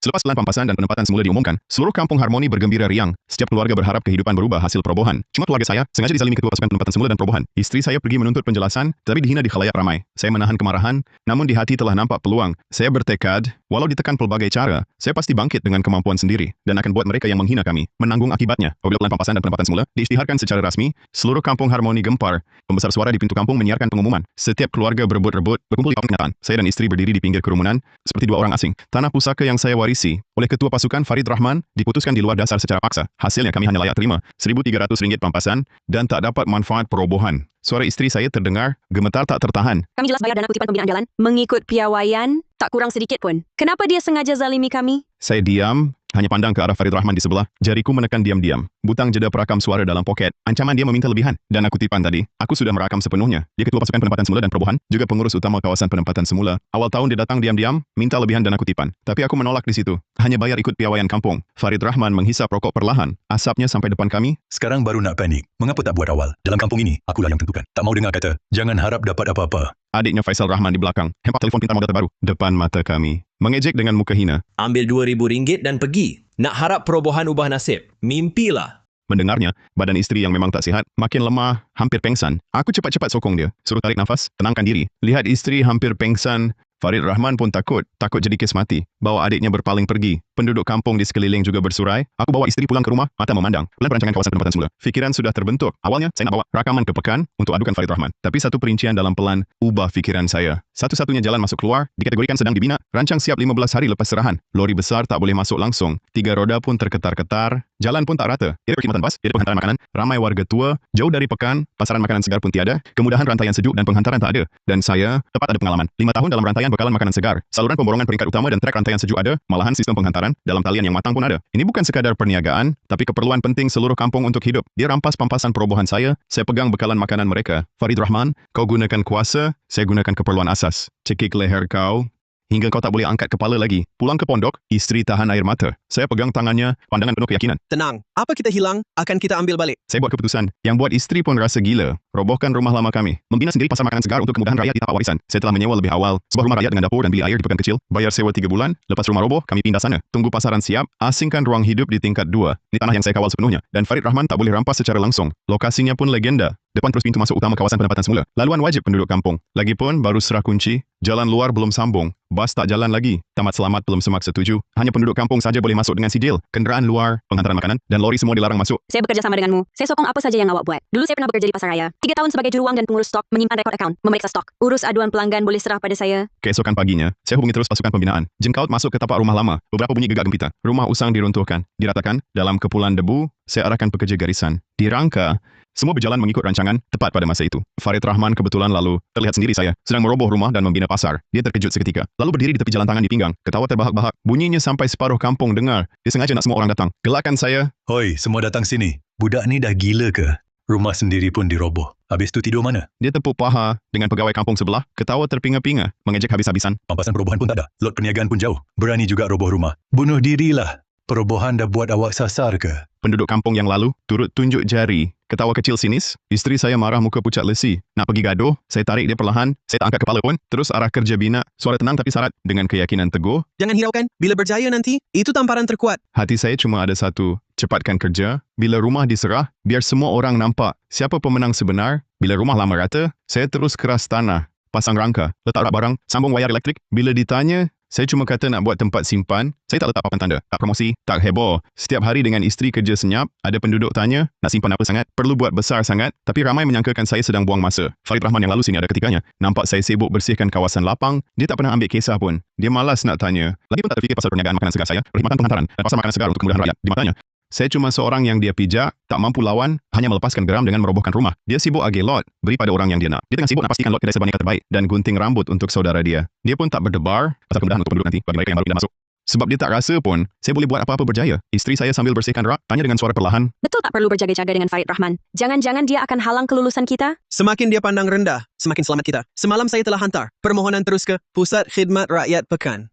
Selepas pelan pampasan dan penempatan semula diumumkan, seluruh kampung harmoni bergembira riang. Setiap keluarga berharap kehidupan berubah hasil perobohan. Cuma keluarga saya sengaja dizalimi ketua pasukan penempatan semula dan perobohan. Isteri saya pergi menuntut penjelasan, tetapi dihina di khalayak ramai. Saya menahan kemarahan, namun di hati telah nampak peluang. Saya bertekad, walau ditekan pelbagai cara, saya pasti bangkit dengan kemampuan sendiri dan akan buat mereka yang menghina kami menanggung akibatnya. Apabila pelan pampasan dan penempatan semula diisytiharkan secara rasmi, seluruh kampung harmoni gempar. Pembesar suara di pintu kampung menyiarkan pengumuman. Setiap keluarga berebut-rebut berkumpul di panggung kenyataan. Saya dan isteri berdiri di pinggir kerumunan seperti dua orang asing. Tanah pusaka yang saya warisi oleh ketua pasukan Farid Rahman diputuskan di luar dasar secara paksa. Hasilnya kami hanya layak terima RM1,300 pampasan dan tak dapat manfaat perobohan. Suara isteri saya terdengar, gemetar tak tertahan. Kami jelas bayar dana kutipan pembinaan jalan, mengikut piawaian, tak kurang sedikit pun. Kenapa dia sengaja zalimi kami? Saya diam, hanya pandang ke arah Farid Rahman di sebelah. Jariku menekan diam-diam. Butang jeda perakam suara dalam poket. Ancaman dia meminta lebihan. Dana kutipan tadi, aku sudah merakam sepenuhnya. Dia ketua pasukan penempatan semula dan perobohan, juga pengurus utama kawasan penempatan semula. Awal tahun dia datang diam-diam, minta lebihan dana kutipan. Tapi aku menolak di situ. Hanya bayar ikut piawaian kampung. Farid Rahman menghisap rokok perlahan. Asapnya sampai depan kami. Sekarang baru nak panik. Mengapa tak buat awal? Dalam kampung ini, akulah yang tentukan. Tak mau dengar kata, jangan harap dapat apa-apa. Adiknya Faisal Rahman di belakang. Hempak telefon pintar model terbaru. Depan mata kami. Mengejek dengan muka hina. Ambil RM2,000 dan pergi. Nak harap perobohan ubah nasib. Mimpilah. Mendengarnya, badan isteri yang memang tak sihat, makin lemah, hampir pengsan. Aku cepat-cepat sokong dia. Suruh tarik nafas, tenangkan diri. Lihat isteri hampir pengsan. Farid Rahman pun takut jadi kes mati. Bawa adiknya berpaling pergi. Penduduk kampung di sekeliling juga bersurai. Aku bawa isteri pulang ke rumah, mata memandang. Plan perancangan kawasan penempatan semula. Fikiran sudah terbentuk. Awalnya, saya nak bawa rakaman ke Pekan untuk adukan Farid Rahman. Tapi satu perincian dalam pelan, ubah fikiran saya. Satu-satunya jalan masuk keluar, dikategorikan sedang dibina. Rancang siap 15 hari lepas serahan. Lori besar tak boleh masuk langsung. 3 roda pun terketar-ketar. Jalan pun tak rata. Ia perkhidmatan bas, ia penghantaran makanan. Ramai warga tua, jauh dari Pekan, pasaran makanan segar pun tiada. Kemudahan rantaian sejuk dan penghantaran tak ada. Dan saya, tepat ada pengalaman. 5 tahun dalam rantaian bekalan makanan segar. Saluran pemborongan peringkat utama dan trek rantaian sejuk ada, malahan sistem penghantaran dalam talian yang matang pun ada. Ini bukan sekadar perniagaan, tapi keperluan penting seluruh kampung untuk hidup. Dia rampas pampasan perobohan saya pegang bekalan makanan mereka. Farid Rahman, kau gunakan kuasa, saya gunakan keperluan asas. Cekik leher kau, hingga kau tak boleh angkat kepala lagi. Pulang ke pondok, isteri tahan air mata. Saya pegang tangannya, pandangan penuh keyakinan. Tenang, apa kita hilang, akan kita ambil balik. Saya buat keputusan, yang buat isteri pun rasa gila. Robohkan rumah lama kami. Membina sendiri pasar makanan segar untuk kemudahan rakyat di tapak warisan. Saya telah menyewa lebih awal sebuah rumah rakyat dengan dapur dan bilik air di Pekan Kecil. Bayar sewa 3 bulan. Lepas rumah roboh, kami pindah sana. Tunggu pasaran siap, asingkan ruang hidup di tingkat 2. Ini tanah yang saya kawal sepenuhnya. Dan Farid Rahman tak boleh rampas secara langsung. Lokasinya pun legenda. Depan terus pintu masuk utama kawasan penempatan semula. Laluan wajib penduduk kampung. Lagipun baru serah kunci, jalan luar belum sambung. Bas tak jalan lagi. Tamat selamat belum semak setuju. Hanya penduduk kampung saja boleh masuk dengan sijil. Kenderaan luar, penghantaran makanan dan lori semua dilarang masuk. Saya bekerja sama denganmu. Saya sokong apa saja yang awak buat. Dulu saya pernah bekerja di Pasaraya. 3 tahun sebagai juruwang dan pengurus stok, menyimpan rekod akaun, memeriksa stok. Urus aduan pelanggan boleh serah pada saya. Keesokan paginya, saya hubungi terus pasukan pembinaan. Jengkaut masuk ke tapak rumah lama. Beberapa bunyi gegak gempita. Rumah usang diruntuhkan, diratakan. Dalam kepulan debu, saya arahkan pekerja garisan. Dirangka, semua berjalan mengikut rancangan tepat pada masa itu. Farid Rahman kebetulan lalu terlihat sendiri saya sedang meroboh rumah dan membina pasar. Dia terkejut seketika. Lalu berdiri di tepi jalan tangan di pinggang. Ketawa terbahak-bahak. Bunyinya sampai separuh kampung dengar. Dia sengaja nak semua orang datang. Gelakkan saya. Hoi, semua datang sini. Budak ni dah gila ke? Rumah sendiri pun diroboh. Habis tu tidur mana? Dia tepuk paha dengan pegawai kampung sebelah. Ketawa terpinga-pinga. Mengejek habis-habisan. Pampasan perobohan pun tak ada. Lot perniagaan pun jauh. Berani juga roboh rumah. Bunuh dirilah. Perobohan dah buat awak sasar ke? Penduduk kampung yang lalu turut tunjuk jari. Ketawa kecil sinis. Isteri saya marah muka pucat lesi. Nak pergi gaduh, saya tarik dia perlahan. Saya tak angkat kepala pun. Terus arah kerja bina. Suara tenang tapi syarat dengan keyakinan teguh. Jangan hiraukan, bila berjaya nanti, itu tamparan terkuat. Hati saya cuma ada satu. Cepatkan kerja. Bila rumah diserah, biar semua orang nampak siapa pemenang sebenar. Bila rumah lama rata, saya terus keras tanah. Pasang rangka, letak rak barang, sambung wayar elektrik. Bila ditanya, saya cuma kata nak buat tempat simpan. Saya tak letak papan tanda, tak promosi, tak heboh. Setiap hari dengan isteri kerja senyap, ada penduduk tanya, nak simpan apa sangat? Perlu buat besar sangat? Tapi ramai menyangkakan saya sedang buang masa. Farid Rahman yang lalu sini ada ketikanya. Nampak saya sibuk bersihkan kawasan lapang, dia tak pernah ambil kisah pun. Dia malas nak tanya. Lagi pun tak terfikir pasal perniagaan makanan segar saya, perkhidmatan penghantaran, dan pasar makanan segar untuk kemudahan rakyat. Di matanya, saya cuma seorang yang dia pijak, tak mampu lawan, hanya melepaskan geram dengan merobohkan rumah. Dia sibuk agih lot, beri pada orang yang dia nak. Dia tengah sibuk nak pastikan lot kedai sebanyak terbaik dan gunting rambut untuk saudara dia. Dia pun tak berdebar pasal kemudahan untuk penduduk nanti bagi mereka yang baru pindah masuk. Sebab dia tak rasa pun, saya boleh buat apa-apa berjaya. Isteri saya sambil bersihkan rak, tanya dengan suara perlahan. Betul tak perlu berjaga-jaga dengan Farid Rahman? Jangan-jangan dia akan halang kelulusan kita? Semakin dia pandang rendah, semakin selamat kita. Semalam saya telah hantar permohonan terus ke Pusat Khidmat Rakyat Pekan.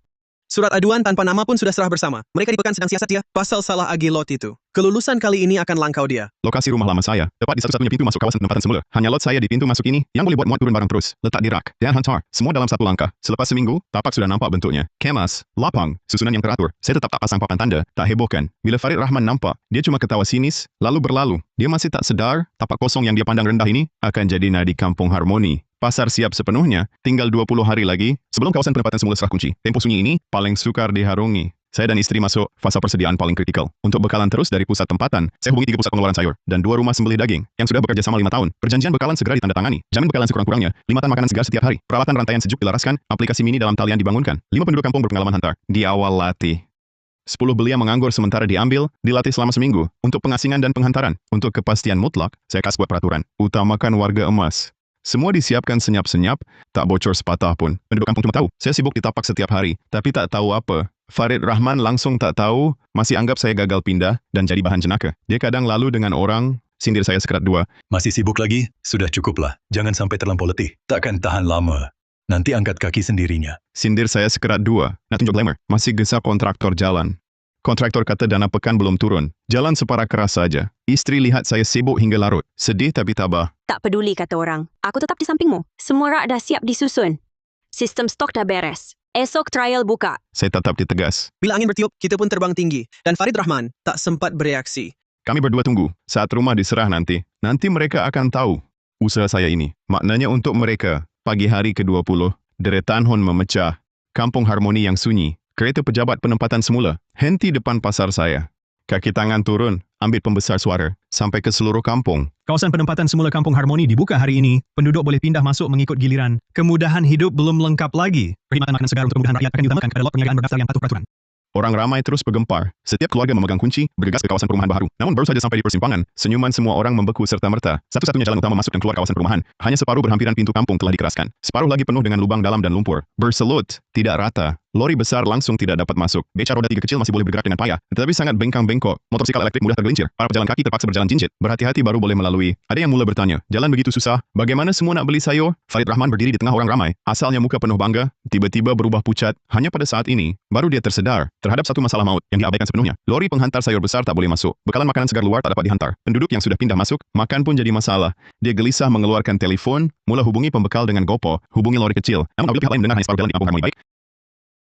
Surat aduan tanpa nama pun sudah serah bersama. Mereka di pekan sedang siasat dia, pasal salah agi lot itu. Kelulusan kali ini akan langkau dia. Lokasi rumah lama saya, tepat di satu-satunya pintu masuk kawasan penempatan semula. Hanya lot saya di pintu masuk ini yang boleh buat muat turun barang terus. Letak di rak dan hantar. Semua dalam satu langkah. Selepas seminggu, tapak sudah nampak bentuknya. Kemas, lapang, susunan yang teratur. Saya tetap tak pasang papan tanda, tak hebohkan. Bila Farid Rahman nampak, dia cuma ketawa sinis, lalu berlalu. Dia masih tak sedar, tapak kosong yang dia pandang rendah ini akan jadi nadi kampung harmoni. Pasar siap sepenuhnya, tinggal 20 hari lagi sebelum kawasan penempatan semula serah kunci. Tempoh sunyi ini paling sukar diharungi. Saya dan istri masuk fasa persediaan paling kritikal. Untuk bekalan terus dari pusat tempatan, saya hubungi 3 pusat pengeluaran sayur dan 2 rumah sembelih daging yang sudah bekerja sama 5 tahun. Perjanjian bekalan segera ditandatangani. Jamin bekalan sekurang-kurangnya, 5 tan makanan segar setiap hari. Peralatan rantaian sejuk dilaraskan, aplikasi mini dalam talian dibangunkan. 5 penduduk kampung berpengalaman hantar. Di awal latih. 10 belia menganggur sementara diambil, dilatih selama seminggu. Untuk pengasingan dan penghantaran. Untuk kepastian mutlak, saya kasih buat peraturan. Utamakan warga emas. Semua disiapkan senyap-senyap, tak bocor sepatah pun. Penduduk kampung cuma tahu, saya sibuk di tapak setiap hari, tapi tak tahu apa. Farid Rahman langsung tak tahu, masih anggap saya gagal pindah dan jadi bahan jenaka. Dia kadang lalu dengan orang, sindir saya sekerat 2. Masih sibuk lagi? Sudah cukuplah. Jangan sampai terlampau letih. Takkan tahan lama. Nanti angkat kaki sendirinya. Sindir saya sekerat 2. Nak tunjuk glamour, masih gesah kontraktor jalan. Kontraktor kata dana pekan belum turun. Jalan separa keras saja. Istri lihat saya sibuk hingga larut. Sedih tapi tabah. Tak peduli kata orang. Aku tetap di sampingmu. Semua rak dah siap disusun. Sistem stok dah beres. Esok trial buka. Saya tetap ditegas. Bila angin bertiup, kita pun terbang tinggi. Dan Farid Rahman tak sempat bereaksi. Kami berdua tunggu. Saat rumah diserah nanti mereka akan tahu usaha saya ini. Maknanya untuk mereka, pagi hari ke-20, deretan hon memecah. Kampung harmoni yang sunyi. Kereta pejabat penempatan semula, henti depan pasar saya. Kaki tangan turun, ambil pembesar suara, sampai ke seluruh kampung. Kawasan penempatan semula Kampung Harmoni dibuka hari ini. Penduduk boleh pindah masuk mengikut giliran. Kemudahan hidup belum lengkap lagi. Perkhidmatan makanan segar untuk kemudahan rakyat akan diutamakan kepada lot perniagaan berdasar yang patuh peraturan. Orang ramai terus bergempar. Setiap keluarga memegang kunci, bergegas ke kawasan perumahan baru. Namun baru saja sampai di persimpangan, senyuman semua orang membeku serta-merta. Satu-satunya jalan utama masuk dan keluar kawasan perumahan. Hanya separuh berhampiran pintu kampung telah dikeraskan. Separuh lagi penuh dengan lubang dalam dan lumpur. Berselut, tidak rata. Lori besar langsung tidak dapat masuk. Beca roda 3 kecil masih boleh bergerak dengan payah, tetapi sangat bengkang-bengkok. Motorsikal elektrik mudah tergelincir. Para pejalan kaki terpaksa berjalan jinjit. Berhati-hati baru boleh melalui. Ada yang mula bertanya, jalan begitu susah, bagaimana semua nak beli sayur? Farid Rahman berdiri di tengah orang ramai. Asalnya muka penuh bangga, tiba-tiba berubah pucat. Hanya pada saat ini, baru dia tersedar terhadap satu masalah maut yang diabaikan sepenuhnya. Lori penghantar sayur besar tak boleh masuk. Bekalan makanan segar luar tak dapat dihantar. Penduduk yang sudah pindah masuk, makan pun jadi masalah. Dia gelisah mengeluarkan telefon, mula hubungi pembekal dengan GoPro, hubungi lori kecil. Namun apabila pihak lain mendengar hanya separuh jalan di Kampung Harmoni baik,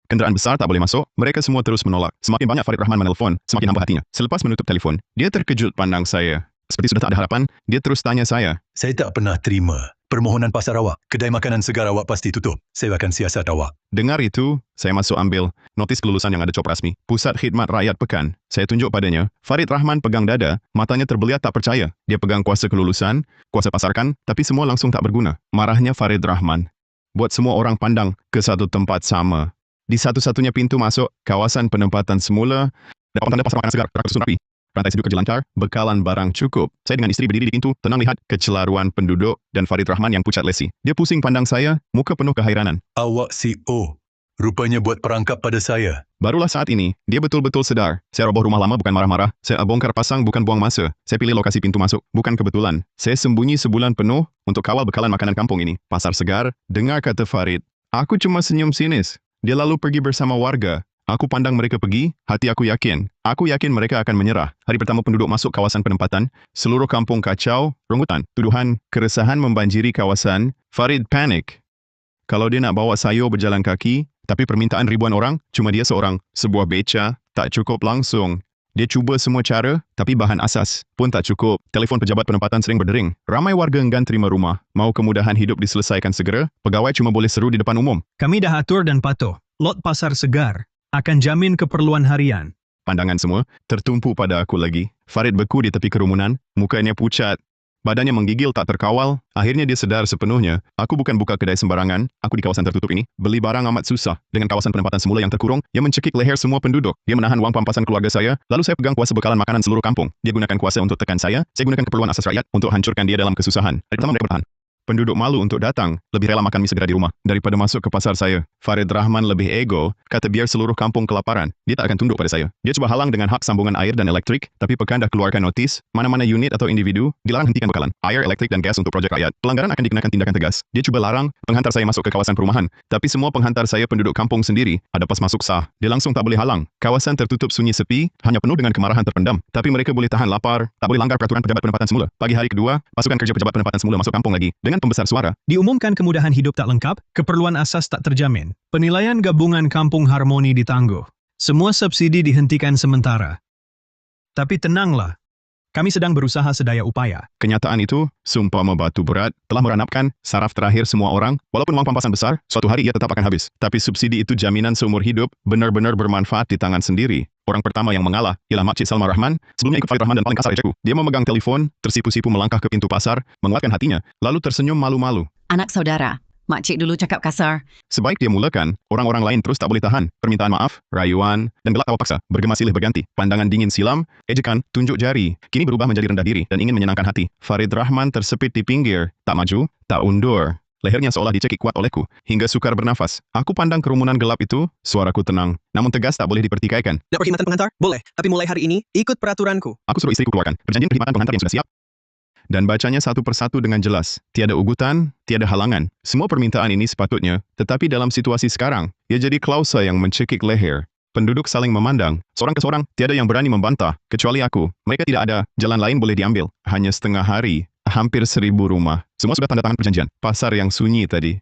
kenderaan besar tak boleh masuk, mereka semua terus menolak. Semakin banyak Farid Rahman menelpon, semakin hamba hatinya. Selepas menutup telefon, dia terkejut pandang saya. Seperti sudah tak ada harapan, dia terus tanya saya. Saya tak pernah terima permohonan pasar awak. Kedai makanan segar awak pasti tutup. Saya akan siasat awak. Dengar itu, saya masuk ambil notis kelulusan yang ada cop rasmi. Pusat Khidmat Rakyat Pekan. Saya tunjuk padanya. Farid Rahman pegang dada, matanya terbeliat tak percaya. Dia pegang kuasa kelulusan, kuasa pasarkan, tapi semua langsung tak berguna. Marahnya Farid Rahman buat semua orang pandang ke satu tempat sama. Di satu-satunya pintu masuk, kawasan penempatan semula, dapat tanda pasar makanan segar, tersusun rapi. Rantai sejuk kerja lancar, bekalan barang cukup. Saya dengan istri berdiri di pintu, tenang lihat kecelaruan penduduk dan Farid Rahman yang pucat lesi. Dia pusing pandang saya, muka penuh kehairanan. Awak CEO. Rupanya buat perangkap pada saya. Barulah saat ini, dia betul-betul sedar. Saya roboh rumah lama bukan marah-marah. Saya bongkar pasang bukan buang masa. Saya pilih lokasi pintu masuk, bukan kebetulan. Saya sembunyi sebulan penuh untuk kawal bekalan makanan kampung ini. Pasar segar, dengar kata Farid. Aku cuma senyum sinis. Dia lalu pergi bersama warga. Aku pandang mereka pergi, hati aku yakin. Aku yakin mereka akan menyerah. Hari pertama penduduk masuk kawasan penempatan, seluruh kampung kacau, rungutan, tuduhan, keresahan membanjiri kawasan. Farid panik. Kalau dia nak bawa sayur berjalan kaki, tapi permintaan ribuan orang, cuma dia seorang. Sebuah beca, tak cukup langsung. Dia cuba semua cara, tapi bahan asas pun tak cukup. Telefon pejabat penempatan sering berdering. Ramai warga enggan terima rumah. Mau kemudahan hidup diselesaikan segera, pegawai cuma boleh seru di depan umum. Kami dah atur dan patuh. Lot pasar segar akan jamin keperluan harian. Pandangan semua tertumpu pada aku lagi. Farid beku di tepi kerumunan, mukanya pucat. Badannya menggigil tak terkawal. Akhirnya dia sedar sepenuhnya. Aku bukan buka kedai sembarangan. Aku di kawasan tertutup ini. Beli barang amat susah. Dengan kawasan penempatan semula yang terkurung, yang mencekik leher semua penduduk. Dia menahan wang pampasan keluarga saya. Lalu saya pegang kuasa bekalan makanan seluruh kampung. Dia gunakan kuasa untuk tekan saya. Saya gunakan keperluan asas rakyat untuk hancurkan dia dalam kesusahan. Hari pertama mereka bertahan. Penduduk malu untuk datang, lebih rela makan mie segera di rumah daripada masuk ke pasar saya. Farid Rahman lebih ego, kata biar seluruh kampung kelaparan. Dia tak akan tunduk pada saya. Dia cuba halang dengan hak sambungan air dan elektrik, tapi pekan dah keluarkan notis, mana-mana unit atau individu dilarang hentikan bekalan air, elektrik dan gas untuk projek rakyat. Pelanggaran akan dikenakan tindakan tegas. Dia cuba larang penghantar saya masuk ke kawasan perumahan, tapi semua penghantar saya penduduk kampung sendiri ada pas masuk sah. Dia langsung tak boleh halang. Kawasan tertutup sunyi sepi, hanya penuh dengan kemarahan terpendam. Tapi mereka boleh tahan lapar, tak boleh langgar peraturan pejabat penempatan semula. Pagi hari kedua, pasukan kerja pejabat penempatan semula masuk kampung lagi dengan pembesar suara. Diumumkan kemudahan hidup tak lengkap, keperluan asas tak terjamin. Penilaian gabungan Kampung Harmoni ditangguh. Semua subsidi dihentikan sementara. Tapi tenanglah, kami sedang berusaha sedaya upaya. Kenyataan itu, seumpama batu berat, telah meranapkan saraf terakhir semua orang. Walaupun wang pampasan besar, suatu hari ia tetap akan habis. Tapi subsidi itu jaminan seumur hidup, benar-benar bermanfaat di tangan sendiri. Orang pertama yang mengalah ialah Makcik Salma Rahman. Sebelumnya ikut Farid Rahman dan paling kasar ejekku. Dia memegang telefon, tersipu-sipu melangkah ke pintu pasar, menguatkan hatinya, lalu tersenyum malu-malu. Anak saudara, makcik dulu cakap kasar. Sebaik dia mulakan, orang-orang lain terus tak boleh tahan. Permintaan maaf, rayuan, dan gelak tawa paksa, bergema silih berganti. Pandangan dingin silam, ejekan, tunjuk jari, kini berubah menjadi rendah diri dan ingin menyenangkan hati. Farid Rahman tersepit di pinggir, tak maju, tak undur. Lehernya seolah dicekik kuat olehku, hingga sukar bernafas. Aku pandang kerumunan gelap itu, suaraku tenang, namun tegas tak boleh dipertikaikan. Nak perkhidmatan pengantar? Boleh. Tapi mulai hari ini, ikut peraturanku. Aku suruh istriku keluarkan perjanjian perkhidmatan pengantar yang sudah siap. Dan bacanya satu persatu dengan jelas. Tiada ugutan, tiada halangan. Semua permintaan ini sepatutnya, tetapi dalam situasi sekarang, ia jadi klausa yang mencekik leher. Penduduk saling memandang. Seorang ke seorang, tiada yang berani membantah, kecuali aku. Mereka tidak ada, jalan lain boleh diambil. Hanya setengah hari, hampir 1000 rumah. Semua sudah tanda tangan perjanjian. Pasar yang sunyi tadi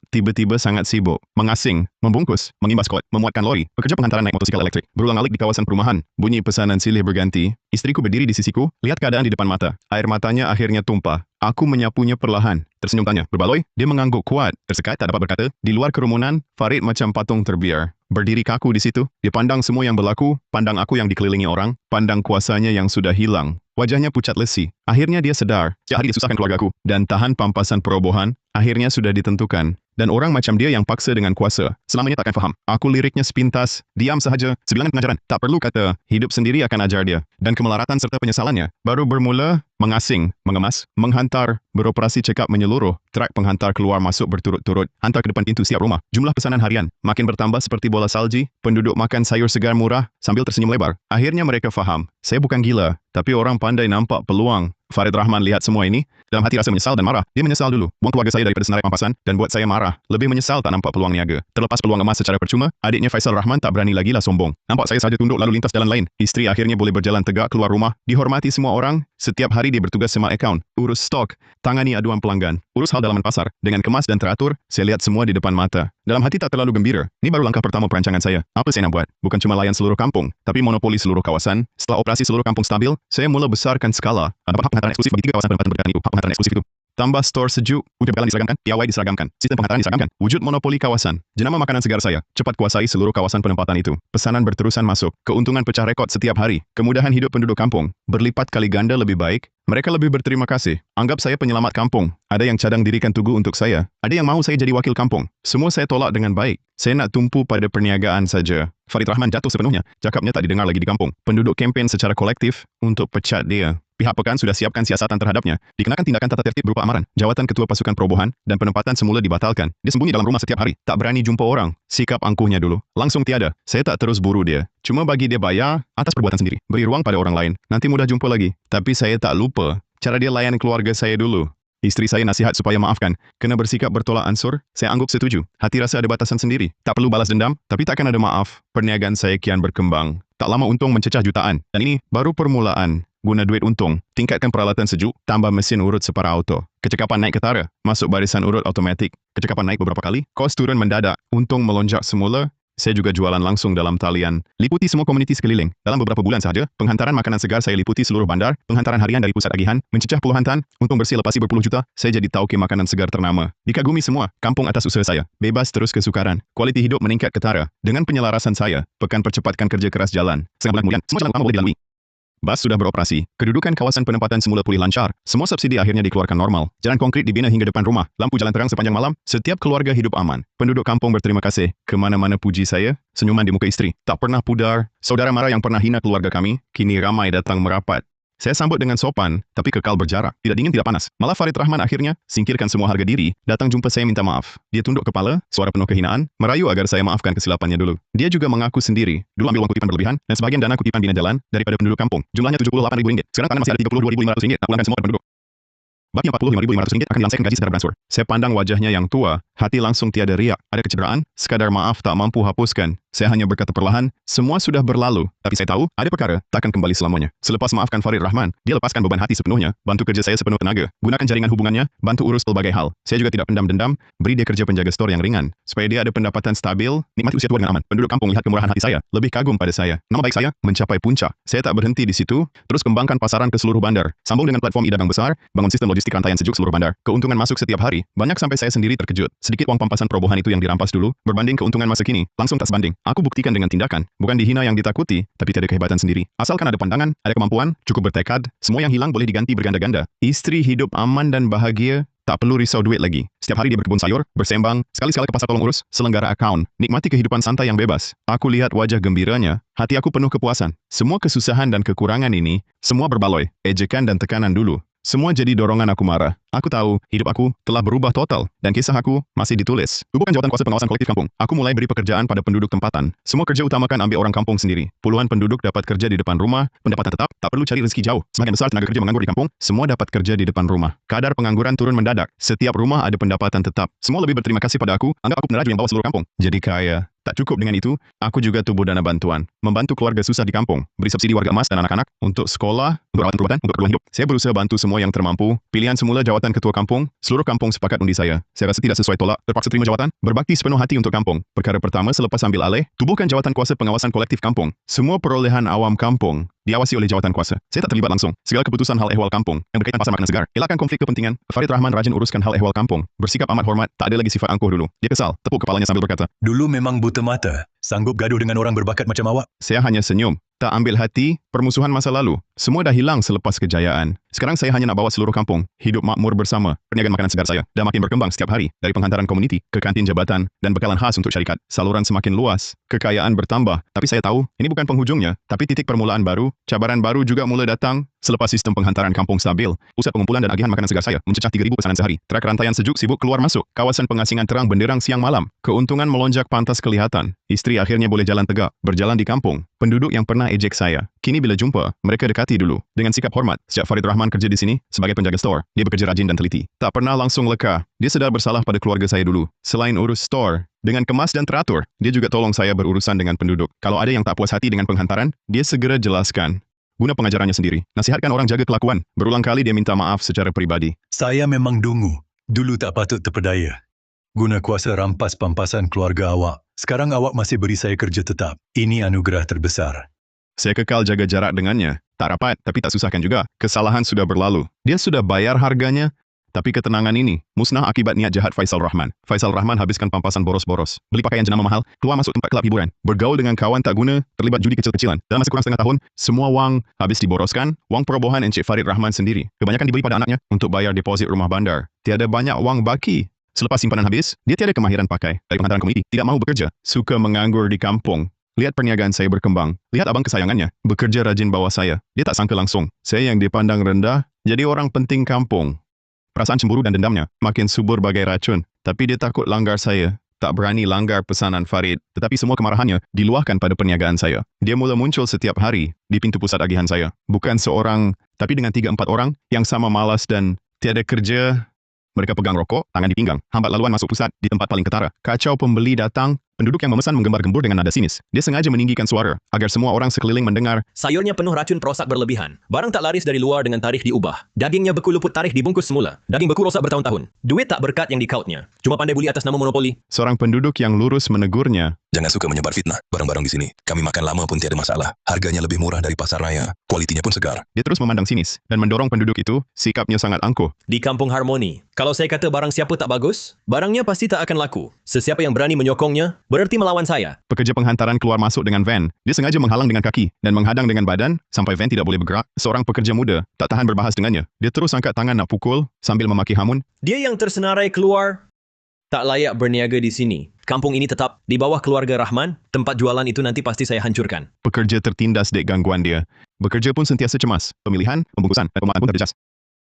tiba-tiba sangat sibuk, mengasing, membungkus, mengimbas kot, memuatkan lori, pekerja penghantaran naik motosikal elektrik, berulang-alik di kawasan perumahan, bunyi pesanan silih berganti. Istriku berdiri di sisiku, lihat keadaan di depan mata. Air matanya akhirnya tumpah. Aku menyapunya perlahan. Tersenyum tanya, berbaloi? Dia mengangguk kuat, tersekat tak dapat berkata. Di luar kerumunan, Farid macam patung terbiar. Berdiri kaku di situ, dia pandang semua yang berlaku, pandang aku yang dikelilingi orang, pandang kuasanya yang sudah hilang. Wajahnya pucat lesi. Akhirnya dia sedar, setiap hari disusahkan keluargaku, dan tahan pampasan perobohan, akhirnya sudah ditentukan. Dan orang macam dia yang paksa dengan kuasa, selamanya takkan faham. Aku liriknya sepintas, diam sahaja, sebilangan pengajaran. Tak perlu kata, hidup sendiri akan ajar dia. Dan kemelaratan serta penyesalannya, baru bermula, mengasing, mengemas, menghantar, beroperasi cekap menyeluruh, trak penghantar keluar masuk berturut-turut, hantar ke depan pintu setiap rumah. Jumlah pesanan harian, makin bertambah seperti bola salji, penduduk makan sayur segar murah, sambil tersenyum lebar. Akhirnya mereka faham, saya bukan gila, tapi orang pandai nampak peluang. Farid Rahman lihat semua ini, dalam hati rasa menyesal dan marah. Dia menyesal dulu, buang keluarga saya daripada senarai pampasan, dan buat saya marah. Lebih menyesal tak nampak peluang niaga. Terlepas peluang emas secara percuma, adiknya Faisal Rahman tak berani lagi lah sombong. Nampak saya saja tunduk lalu lintas jalan lain. Isteri akhirnya boleh berjalan tegak keluar rumah, dihormati semua orang. Setiap hari dia bertugas semak akaun, urus stok, tangani aduan pelanggan, urus hal dalaman pasar. Dengan kemas dan teratur, saya lihat semua di depan mata. Dalam hati tak terlalu gembira. Ini baru langkah pertama perancangan saya. Apa saya nak buat? Bukan cuma layan seluruh kampung, tapi monopoli seluruh kawasan. Setelah operasi seluruh kampung stabil, saya mula besarkan skala. Ada hak penghantaran eksklusif bagi 3 kawasan penempatan berdekatan itu. Hak penghantaran eksklusif itu. Tambah stor sejuk, udah bekalan diseragamkan, piawai diseragamkan, sistem penghantaran diseragamkan, wujud monopoli kawasan. Jenama makanan segar saya, cepat kuasai seluruh kawasan penempatan itu. Pesanan berterusan masuk, keuntungan pecah rekod setiap hari, kemudahan hidup penduduk kampung, berlipat kali ganda lebih baik. Mereka lebih berterima kasih. Anggap saya penyelamat kampung. Ada yang cadang dirikan tugu untuk saya. Ada yang mahu saya jadi wakil kampung. Semua saya tolak dengan baik. Saya nak tumpu pada perniagaan saja. Farid Rahman jatuh sepenuhnya. Cakapnya tak didengar lagi di kampung. Penduduk kempen secara kolektif untuk pecat dia. Pihak pekan sudah siapkan siasatan terhadapnya. Dikenakan tindakan tata tertib berupa amaran. Jawatan Ketua Pasukan Perobohan dan penempatan semula dibatalkan. Dia sembunyi dalam rumah setiap hari. Tak berani jumpa orang. Sikap angkuhnya dulu. Langsung tiada. Saya tak terus buru dia. Cuma bagi dia bayar atas perbuatan sendiri. Beri ruang pada orang lain. Nanti mudah jumpa lagi. Tapi saya tak lupa cara dia layan keluarga saya dulu. Isteri saya nasihat supaya maafkan. Kena bersikap bertolak ansur. Saya anggap setuju. Hati rasa ada batasan sendiri. Tak perlu balas dendam. Tapi takkan ada maaf. Perniagaan saya kian berkembang. Tak lama untung mencecah jutaan. Dan ini baru permulaan. Guna duit untung, tingkatkan peralatan sejuk, tambah mesin urut separa auto. Kecekapan naik ketara, masuk barisan urut automatik. Kecekapan naik beberapa kali, kos turun mendadak. Untung melonjak semula, saya juga jualan langsung dalam talian. Liputi semua komuniti sekeliling. Dalam beberapa bulan sahaja, penghantaran makanan segar saya liputi seluruh bandar, penghantaran harian dari pusat agihan, mencecah puluhan tan, untung bersih lepasi berpuluh juta, saya jadi tauke makanan segar ternama. Dikagumi semua, kampung atas usaha saya. Bebas terus kesukaran. Kualiti hidup meningkat ketara. Dengan penyelarasan saya, pekan percepatkan kerja keras jalan. Setengah bulan kemudian, semua jalan utama boleh dilalui. Bas sudah beroperasi. Kedudukan kawasan penempatan semula pulih lancar. Semua subsidi akhirnya dikeluarkan normal. Jalan konkrit dibina hingga depan rumah. Lampu jalan terang sepanjang malam. Setiap keluarga hidup aman. Penduduk kampung berterima kasih. Kemana-mana puji saya. Senyuman di muka isteri. Tak pernah pudar. Saudara mara yang pernah hina keluarga kami, kini ramai datang merapat. Saya sambut dengan sopan, tapi kekal berjarak. Tidak dingin, tidak panas. Malah Farid Rahman akhirnya singkirkan semua harga diri, datang jumpa saya minta maaf. Dia tunduk kepala, suara penuh kehinaan, merayu agar saya maafkan kesilapannya dulu. Dia juga mengaku sendiri, dulu ambil uang kutipan berlebihan, dan sebagian dana kutipan bina jalan daripada penduduk kampung. Jumlahnya RM78.000. Sekarang tanah masih ada RM32.500. Tak pulangkan semua penduduk. Bagi RM45.500 akan dilangsaikan gaji secara beransur. Saya pandang wajahnya yang tua, hati langsung tiada riak. Ada kecederaan, sekadar maaf tak mampu hapuskan. Saya hanya berkata perlahan, semua sudah berlalu. Tapi saya tahu, ada perkara, takkan kembali selamanya. Selepas maafkan Farid Rahman, dia lepaskan beban hati sepenuhnya, bantu kerja saya sepenuh tenaga, gunakan jaringan hubungannya, bantu urus pelbagai hal. Saya juga tidak pendam dendam, beri dia kerja penjaga stor yang ringan, supaya dia ada pendapatan stabil, nikmati usia tua dengan aman. Penduduk kampung lihat kemurahan hati saya, lebih kagum pada saya. Nama baik saya mencapai puncak. Saya tak berhenti di situ, terus kembangkan pasaran ke seluruh bandar. Sambung dengan platform e-dagang besar, bangun sistem logistik rantaian sejuk seluruh bandar. Keuntungan masuk setiap hari, banyak sampai saya sendiri terkejut. Sedikit uang pampasan perobohan itu yang dirampas dulu, berbanding keuntungan masa kini, langsung tak sebanding. Aku buktikan dengan tindakan, bukan dihina yang ditakuti, tapi tiada kehebatan sendiri. Asalkan ada pandangan, ada kemampuan, cukup bertekad, semua yang hilang boleh diganti berganda-ganda. Istri hidup aman dan bahagia, tak perlu risau duit lagi. Setiap hari dia berkebun sayur, bersembang, sekali-sekala ke pasar tolong urus, selenggara akaun, nikmati kehidupan santai yang bebas. Aku lihat wajah gembiranya, hati aku penuh kepuasan. Semua kesusahan dan kekurangan ini, semua berbaloi, ejekan dan tekanan dulu. Semua jadi dorongan aku marah. Aku tahu, hidup aku telah berubah total, dan kisah aku masih ditulis. Bukan jawatan kuasa pengawasan kolektif kampung. Aku mulai beri pekerjaan pada penduduk tempatan. Semua kerja utamakan ambil orang kampung sendiri. Puluhan penduduk dapat kerja di depan rumah, pendapatan tetap, tak perlu cari rezeki jauh. Semakin besar tenaga kerja menganggur di kampung, semua dapat kerja di depan rumah. Kadar pengangguran turun mendadak. Setiap rumah ada pendapatan tetap. Semua lebih berterima kasih pada aku, anggap aku peneraju yang bawa seluruh kampung. Jadi kaya. Tak cukup dengan itu, aku juga tubuh dana bantuan. Membantu keluarga susah di kampung. Beri subsidi warga emas dan anak-anak untuk sekolah, untuk rawatan perubatan, untuk keperluan hidup. Saya berusaha bantu semua yang termampu. Pilihan semula jawatan ketua kampung, seluruh kampung sepakat undi saya. Saya rasa tidak sesuai tolak, terpaksa terima jawatan, berbakti sepenuh hati untuk kampung. Perkara pertama selepas ambil alih, tubuhkan jawatan kuasa pengawasan kolektif kampung. Semua perolehan awam kampung diawasi oleh jawatan kuasa. Saya tak terlibat langsung. Segala keputusan hal ehwal kampung yang berkaitan pasar makanan segar. Elakkan konflik kepentingan. Farid Rahman rajin uruskan hal ehwal kampung. Bersikap amat hormat, tak ada lagi sifat angkuh dulu. Dia kesal, tepuk kepalanya sambil berkata, Dulu memang buta mata. Sanggup gaduh dengan orang berbakat macam awak. saya hanya senyum. Tak ambil hati, permusuhan masa lalu. Semua dah hilang selepas kejayaan. Sekarang saya hanya nak bawa seluruh kampung hidup makmur bersama. Perniagaan makanan segar saya dah makin berkembang setiap hari. Dari penghantaran komuniti ke kantin jabatan dan bekalan khas untuk syarikat. Saluran semakin luas, kekayaan bertambah. Tapi saya tahu, ini bukan penghujungnya, tapi titik permulaan baru. Cabaran baru juga mula datang selepas sistem penghantaran kampung stabil. Pusat pengumpulan dan agihan makanan segar saya mencecah 3,000 pesanan sehari. Trak rantaian sejuk sibuk keluar masuk. Kawasan pengasingan terang benderang siang malam. Keuntungan melonjak pantas kelihatan. Istri akhirnya boleh jalan tegak, berjalan di kampung. Penduduk yang pernah ejek saya, kini bila jumpa, mereka dekati dulu. Dengan sikap hormat, sejak Farid Rahman kerja di sini sebagai penjaga stor, dia bekerja rajin dan teliti. Tak pernah langsung leka. Dia sedar bersalah pada keluarga saya dulu. Selain urus stor, dengan kemas dan teratur, dia juga tolong saya berurusan dengan penduduk. Kalau ada yang tak puas hati dengan penghantaran, dia segera jelaskan. Guna pengajarannya sendiri, nasihatkan orang jaga kelakuan. Berulang kali dia minta maaf secara peribadi. Saya memang dungu. Dulu tak patut terpedaya. Guna kuasa rampas pampasan keluarga awak. Sekarang awak masih beri saya kerja tetap. Ini anugerah terbesar. Saya kekal jaga jarak dengannya. Tak rapat, tapi tak susahkan juga. Kesalahan sudah berlalu. Dia sudah bayar harganya. Tapi ketenangan ini musnah akibat niat jahat Faisal Rahman. Faisal Rahman habiskan pampasan boros-boros. Beli pakaian jenama mahal, keluar masuk tempat kelab hiburan. Bergaul dengan kawan tak guna, terlibat judi kecil-kecilan. Dalam masa kurang setengah tahun, semua wang habis diboroskan. Wang perobohan Encik Farid Rahman sendiri. Kebanyakan diberi pada anaknya untuk bayar deposit rumah bandar. Tiada banyak wang baki. Selepas simpanan habis, dia tiada kemahiran pakai. Dari penghantaran komuniti, tidak mahu bekerja. Suka menganggur di kampung. Lihat perniagaan saya berkembang. Lihat abang kesayangannya. Bekerja rajin bawah saya. Dia tak sangka langsung. Saya yang dipandang rendah, jadi orang penting kampung. Perasaan cemburu dan dendamnya makin subur bagai racun. Tapi dia takut langgar saya. Tak berani langgar pesanan Farid. Tetapi semua kemarahannya diluahkan pada perniagaan saya. Dia mula muncul setiap hari di pintu pusat agihan saya. Bukan seorang, tapi dengan 3-4 orang yang sama malas dan tiada kerja. Mereka pegang rokok, tangan di pinggang. Hambat laluan masuk pusat di tempat paling ketara. Kacau pembeli datang. Penduduk yang memesan menggembar-gembur dengan nada sinis. Dia sengaja meninggikan suara agar semua orang sekeliling mendengar. Sayurnya penuh racun perosak berlebihan. Barang tak laris dari luar dengan tarikh diubah. Dagingnya beku luput tarikh dibungkus semula. Daging beku rosak bertahun-tahun. Duit tak berkat yang dikautnya. Cuma pandai buli atas nama monopoli. Seorang penduduk yang lurus menegurnya. Jangan suka menyebar fitnah. Barang-barang di sini, kami makan lama pun tiada masalah. Harganya lebih murah dari pasar raya. Kualitinya pun segar. Dia terus memandang sinis dan mendorong penduduk itu. Sikapnya sangat angkuh. Di kampung Harmoni, kalau saya kata barang siapa tak bagus, barangnya pasti tak akan laku. Sesiapa yang berani menyokongnya, berarti melawan saya. Pekerja penghantaran keluar masuk dengan van. Dia sengaja menghalang dengan kaki dan menghadang dengan badan sampai van tidak boleh bergerak. Seorang pekerja muda tak tahan berbahas dengannya. Dia terus angkat tangan nak pukul sambil memaki hamun. Dia yang tersenarai keluar, tak layak berniaga di sini. Kampung ini tetap di bawah keluarga Rahman. Tempat jualan itu nanti pasti saya hancurkan. Pekerja tertindas dek gangguan dia. Bekerja pun sentiasa cemas. Pemilihan, pembungkusan, dan pemataan pun terjejas.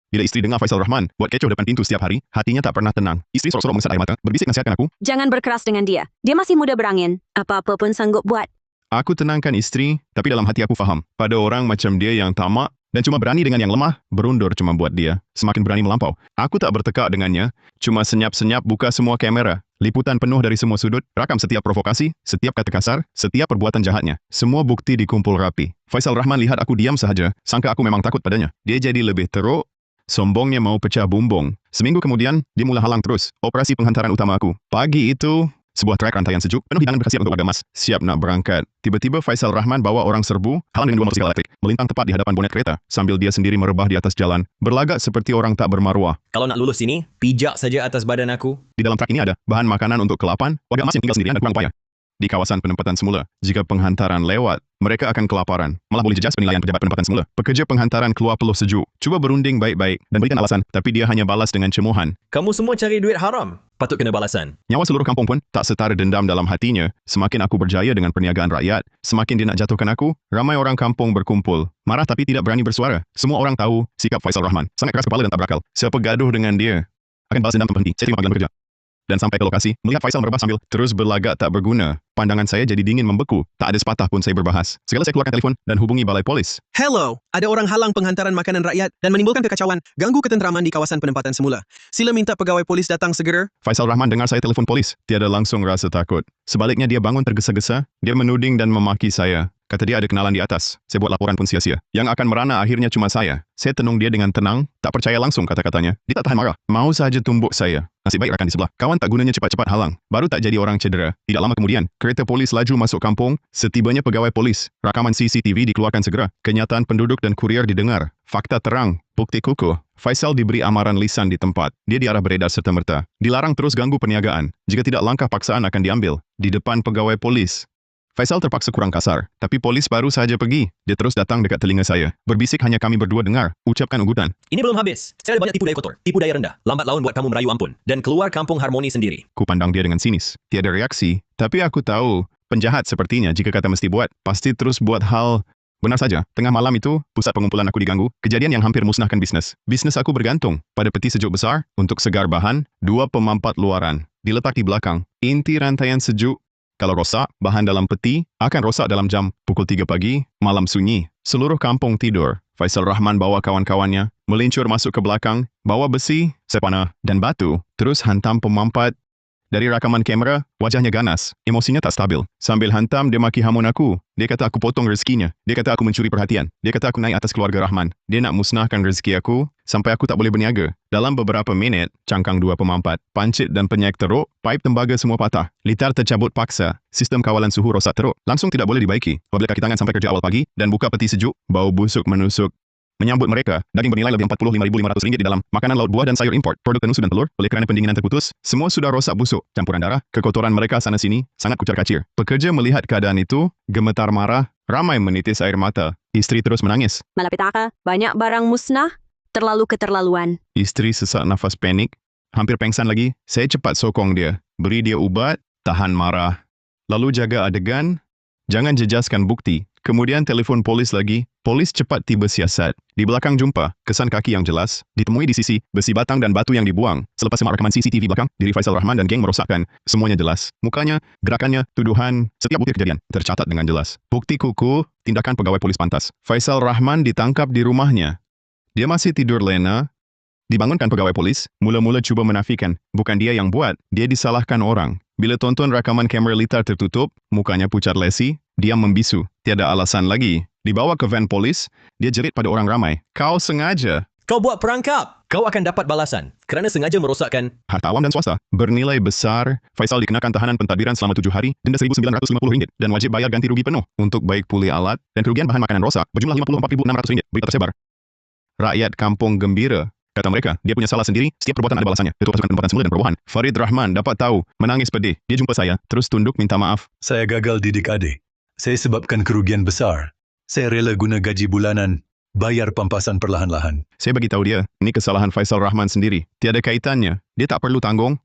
Bila isteri dengar Faisal Rahman buat kecoh depan pintu setiap hari, hatinya tak pernah tenang. Isteri sorok-sorok mengesat air mata, berbisik nasihatkan aku. Jangan berkeras dengan dia. Dia masih muda berangin. Apa-apa pun sanggup buat. Aku tenangkan isteri, tapi dalam hati aku faham. Pada orang macam dia yang tamak dan cuma berani dengan yang lemah, berundur cuma buat dia semakin berani melampau. Aku tak bertekak dengannya, cuma senyap-senyap buka semua kamera. Liputan penuh dari semua sudut, rakam setiap provokasi, setiap kata kasar, setiap perbuatan jahatnya. Semua bukti dikumpul rapi. Faisal Rahman lihat aku diam sahaja, sangka aku memang takut padanya. Dia jadi lebih teruk, sombongnya mau pecah bumbung. Seminggu kemudian, dia mula halang terus operasi penghantaran utama aku. Pagi itu, sebuah trek rantaian sejuk, penuh hidangan berkhasiat untuk warga emas, siap nak berangkat. Tiba-tiba Faisal Rahman bawa orang serbu, halang dengan 2 motosikal elektrik, melintang tepat di hadapan bonet kereta, sambil dia sendiri merebah di atas jalan, berlagak seperti orang tak bermaruah. Kalau nak lulus sini, pijak saja atas badan aku. Di dalam truk ini ada bahan makanan untuk ke-8 warga emas yang tinggal sendirian dan kurang upaya. Di kawasan penempatan semula, jika penghantaran lewat, mereka akan kelaparan. Malah boleh jejas penilaian pejabat penempatan semula. Pekerja penghantaran keluar peluh sejuk, cuba berunding baik-baik dan berikan alasan, tapi dia hanya balas dengan cemohan. Kamu semua cari duit haram. Patut kena balasan. Nyawa seluruh kampung pun tak setara dendam dalam hatinya. Semakin aku berjaya dengan perniagaan rakyat, semakin dia nak jatuhkan aku. Ramai orang kampung berkumpul, marah tapi tidak berani bersuara. Semua orang tahu sikap Faisal Rahman, sangat keras kepala dan tak berakal. Siapa gaduh dengan dia akan balas dendam tanpa henti. Saya terima panggilan bekerja dan sampai ke lokasi, melihat Faisal merebah sambil terus berlagak tak berguna. Pandangan saya jadi dingin membeku. Tak ada sepatah pun saya berbahas. Segala saya keluarkan telefon dan hubungi balai polis. Hello, ada orang halang penghantaran makanan rakyat dan menimbulkan kekacauan, ganggu ketentraman di kawasan penempatan semula. Sila minta pegawai polis datang segera. Faisal Rahman dengar saya telefon polis. Tiada langsung rasa takut. Sebaliknya dia bangun tergesa-gesa. Dia menuding dan memaki saya. Kata dia ada kenalan di atas. Saya buat laporan pun sia-sia. Yang akan merana akhirnya cuma saya. Saya tenung dia dengan tenang, tak percaya langsung kata-katanya. Dia tak tahan marah. Mau saja tumbuk saya. Nasib baik rakan di sebelah. Kawan tak gunanya cepat-cepat halang. Baru tak jadi orang cedera. Tidak lama kemudian, kereta polis laju masuk kampung. Setibanya pegawai polis, rakaman CCTV dikeluarkan segera. Kenyataan penduduk dan kurier didengar. Fakta terang, bukti kukuh. Faisal diberi amaran lisan di tempat. Dia diarah beredar serta-merta. Dilarang terus ganggu perniagaan. Jika tidak, langkah paksaan akan diambil. Di depan pegawai polis. Faisal terpaksa kurang kasar, tapi polis baru saja pergi. Dia terus datang dekat telinga saya. Berbisik hanya kami berdua dengar, ucapkan ugutan. Ini belum habis. Saya ada banyak tipu daya kotor, tipu daya rendah. Lambat laun buat kamu merayu ampun. Dan keluar kampung harmoni sendiri. Ku pandang dia dengan sinis. Tiada reaksi, tapi aku tahu, penjahat sepertinya jika kata mesti buat, pasti terus buat hal. Benar saja, tengah malam itu, pusat pengumpulan aku diganggu, kejadian yang hampir musnahkan bisnes. Bisnes aku bergantung pada peti sejuk besar, untuk segar bahan, 2 pemampat luaran. Diletak di belakang, inti rantaian sejuk. Kalau rosak, bahan dalam peti akan rosak dalam jam pukul 3 pagi, malam sunyi. Seluruh kampung tidur. Faisal Rahman bawa kawan-kawannya, melincur masuk ke belakang, bawa besi, sepana, dan batu, terus hantam pemampat. Dari rakaman kamera, wajahnya ganas, emosinya tak stabil. Sambil hantam, dia maki hamun aku. Dia kata aku potong rezekinya. Dia kata aku mencuri perhatian. Dia kata aku naik atas keluarga Rahman. Dia nak musnahkan rezeki aku, sampai aku tak boleh berniaga. Dalam beberapa minit, cangkang 2 pemampat, pancit dan penyek teruk, paip tembaga semua patah. Litar tercabut paksa, sistem kawalan suhu rosak teruk. Langsung tidak boleh dibaiki. Apabila kaki tangan sampai kerja awal pagi, dan buka peti sejuk, bau busuk menusuk. Menyambut mereka, daging bernilai lebih RM45.500 di dalam, makanan laut buah dan sayur import, produk tenus dan telur, oleh kerana pendinginan terputus, semua sudah rosak busuk, campuran darah, kekotoran mereka sana-sini, sangat kucar-kacir. Pekerja melihat keadaan itu, gemetar marah, ramai menitis air mata. Isteri terus menangis. Malapetaka, banyak barang musnah, terlalu keterlaluan. Isteri sesak nafas panik, hampir pengsan lagi. Saya cepat sokong dia, beri dia ubat, tahan marah. Lalu jaga adegan, jangan jejaskan bukti. Kemudian telefon polis lagi. Polis cepat tiba siasat. Di belakang jumpa, kesan kaki yang jelas. Ditemui di sisi, besi batang dan batu yang dibuang. Selepas semak rekaman CCTV belakang, diri Faisal Rahman dan geng merosakkan. Semuanya jelas. Mukanya, gerakannya, tuduhan, setiap bukti kejadian tercatat dengan jelas. Bukti kukuh, tindakan pegawai polis pantas. Faisal Rahman ditangkap di rumahnya. Dia masih tidur lena. Dibangunkan pegawai polis, mula-mula cuba menafikan. Bukan dia yang buat, dia disalahkan orang. Bila tonton rakaman kamera litar tertutup, mukanya pucat lesi, diam membisu. Tiada alasan lagi. Dibawa ke van polis, dia jerit pada orang ramai. Kau sengaja. Kau buat perangkap. Kau akan dapat balasan. Kerana sengaja merosakkan Harta awam dan swasta. Bernilai besar, Faisal dikenakan tahanan pentadbiran selama 7 hari, denda RM1,950 dan wajib bayar ganti rugi penuh. Untuk baik pulih alat dan kerugian bahan makanan rosak, berjumlah RM54.600. Berita tersebar. Rakyat kampung gembira. Kata mereka, dia punya salah sendiri, setiap perbuatan ada balasannya. Ketua pasukan penempatan semula dan perubahan, Farid Rahman, dapat tahu, menangis pedih. Dia jumpa saya, terus tunduk minta maaf. Saya gagal didik adik. Saya sebabkan kerugian besar. Saya rela guna gaji bulanan, bayar pampasan perlahan-lahan. Saya bagi tahu dia, ini kesalahan Faisal Rahman sendiri. Tiada kaitannya. Dia tak perlu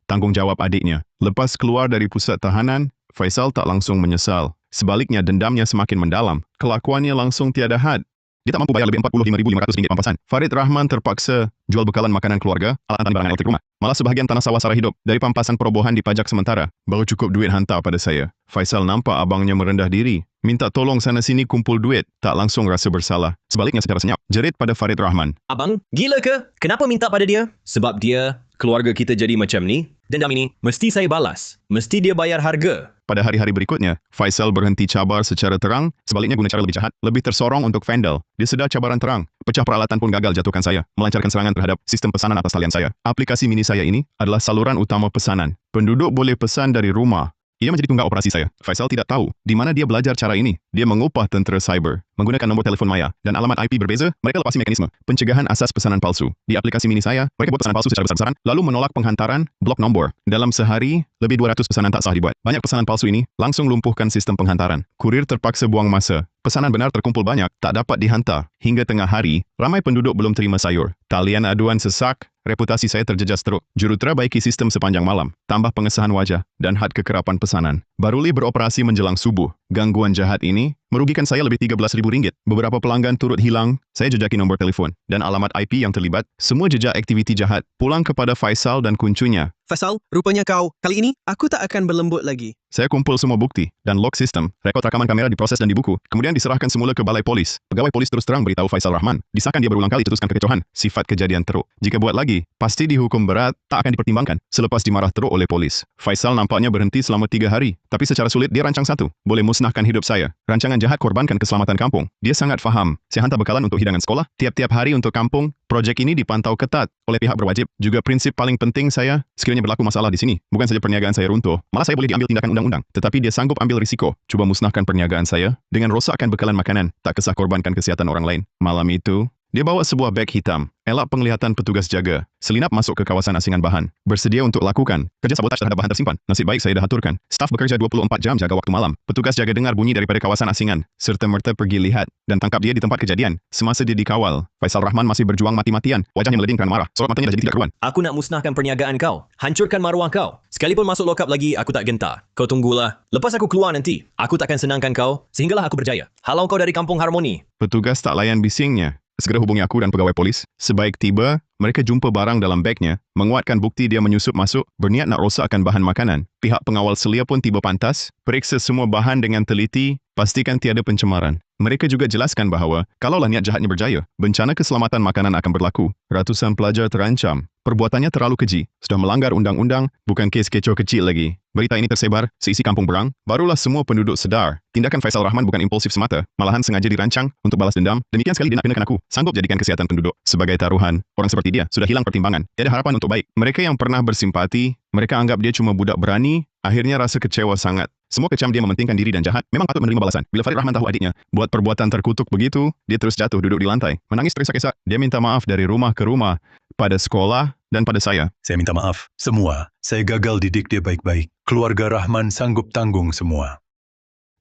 tanggungjawab adiknya. Lepas keluar dari pusat tahanan, Faisal tak langsung menyesal. Sebaliknya, dendamnya semakin mendalam. Kelakuannya langsung tiada had. Dia tak mampu bayar lebih RM45,500 pampasan. Farid Rahman terpaksa jual bekalan makanan keluarga, alat dan barangan elektrik rumah. Malah sebahagian tanah sawah sara hidup dari pampasan perobohan dipajak sementara. Baru cukup duit hantar pada saya. Faisal nampak abangnya merendah diri. Minta tolong sana-sini kumpul duit. Tak langsung rasa bersalah. Sebaliknya secara senyap. Jerit pada Farid Rahman. Abang, gila ke? Kenapa minta pada dia? Sebab dia, keluarga kita jadi macam ni. Dendam ini, mesti saya balas. Mesti dia bayar harga. Pada hari-hari berikutnya, Faisal berhenti cabar secara terang, sebaliknya guna cara lebih jahat, lebih tersorong untuk vandal. Dia sedar cabaran terang. Pecah peralatan pun gagal jatuhkan saya, melancarkan serangan terhadap sistem pesanan atas talian saya. Aplikasi mini saya ini adalah saluran utama pesanan. Penduduk boleh pesan dari rumah. Ia menjadi tunggal operasi saya. Faisal tidak tahu di mana dia belajar cara ini. Dia mengupah tentera cyber, menggunakan nombor telefon maya dan alamat IP berbeza. Mereka lepasi mekanisme pencegahan asas pesanan palsu. Di aplikasi mini saya, mereka buat pesanan palsu secara besar-besaran, lalu menolak penghantaran, blok nombor. Dalam sehari, lebih 200 pesanan tak sah dibuat. Banyak pesanan palsu ini langsung lumpuhkan sistem penghantaran. Kurir terpaksa buang masa. Pesanan benar terkumpul banyak, tak dapat dihantar. Hingga tengah hari, ramai penduduk belum terima sayur. Talian aduan sesak, reputasi saya terjejas teruk. Jurutera baiki sistem sepanjang malam, tambah pengesahan wajah dan had kekerapan pesanan. Baruli beroperasi menjelang subuh. Gangguan jahat ini merugikan saya lebih RM13,000. Beberapa pelanggan turut hilang. Saya jejaki nombor telefon dan alamat IP yang terlibat. Semua jejak aktiviti jahat pulang kepada Faisal dan kuncunya. Faisal, rupanya kau. Kali ini, aku tak akan berlembut lagi. Saya kumpul semua bukti dan log sistem. Rekod rakaman kamera diproses dan dibuku. Kemudian diserahkan semula ke balai polis. Pegawai polis terus terang beritahu Faisal Rahman. Disahkan dia berulang kali cetuskan kekecohan. Sifat kejadian teruk. Jika buat lagi, pasti dihukum berat, tak akan dipertimbangkan. Selepas dimarah teruk oleh polis. Faisal nampaknya berhenti selama 3 hari. Tapi secara sulit dia rancang satu. Boleh musnahkan hidup saya. Rancangan jahat korbankan keselamatan kampung. Dia sangat faham. Saya hantar bekalan untuk hidangan sekolah. Tiap-tiap hari untuk kampung. Projek ini dipantau ketat oleh pihak berwajib. Juga prinsip paling penting saya, sekiranya berlaku masalah di sini, bukan saja perniagaan saya runtuh, malah saya boleh diambil tindakan undang-undang. Tetapi dia sanggup ambil risiko. Cuba musnahkan perniagaan saya dengan rosakkan bekalan makanan. Tak kesah korbankan kesihatan orang lain. Malam itu, dia bawa sebuah beg hitam. Elak penglihatan petugas jaga. Selinap masuk ke kawasan asingan bahan. Bersedia untuk lakukan kerja sabotaj terhadap bahan tersimpan. Nasib baik saya dah aturkan. Staf bekerja 24 jam jaga waktu malam. Petugas jaga dengar bunyi daripada kawasan asingan. Serta-merta pergi lihat dan tangkap dia di tempat kejadian. Semasa dia dikawal, Faisal Rahman masih berjuang mati-matian. Wajahnya meleding kerana marah. Sorot matanya dah jadi tidak keruan. Aku nak musnahkan perniagaan kau. Hancurkan maruah kau. Sekalipun masuk lokap lagi, aku tak gentar. Kau tunggulah. Lepas aku keluar nanti, aku takkan senangkan kau sehinggalah aku berjaya. Halau kau dari kampung Harmoni. Petugas tak layan bisingnya. Segera hubungi aku dan pegawai polis. Sebaik tiba, mereka jumpa barang dalam begnya, menguatkan bukti dia menyusup masuk, berniat nak rosakkan bahan makanan. Pihak pengawal selia pun tiba pantas, periksa semua bahan dengan teliti, pastikan tiada pencemaran. Mereka juga jelaskan bahawa, kalaulah niat jahatnya berjaya, bencana keselamatan makanan akan berlaku. Ratusan pelajar terancam. Perbuatannya terlalu keji, sudah melanggar undang-undang, bukan kes kecoh kecil lagi. Berita ini tersebar, seisi kampung berang, barulah semua penduduk sedar. Tindakan Faisal Rahman bukan impulsif semata, malahan sengaja dirancang untuk balas dendam. Demikian sekali dia nak kenakan aku, sanggup jadikan kesihatan penduduk sebagai taruhan. Orang seperti dia sudah hilang pertimbangan, tiada harapan untuk baik. Mereka yang pernah bersimpati, mereka anggap dia cuma budak berani, akhirnya rasa kecewa sangat. Semua kecam dia mementingkan diri dan jahat, memang patut menerima balasan. Bila Farid Rahman tahu adiknya buat perbuatan terkutuk begitu, dia terus jatuh duduk di lantai, menangis terisak-isak. Dia minta maaf dari rumah ke rumah, pada sekolah dan pada saya. Saya minta maaf. Semua. Saya gagal didik dia baik-baik. Keluarga Rahman sanggup tanggung semua.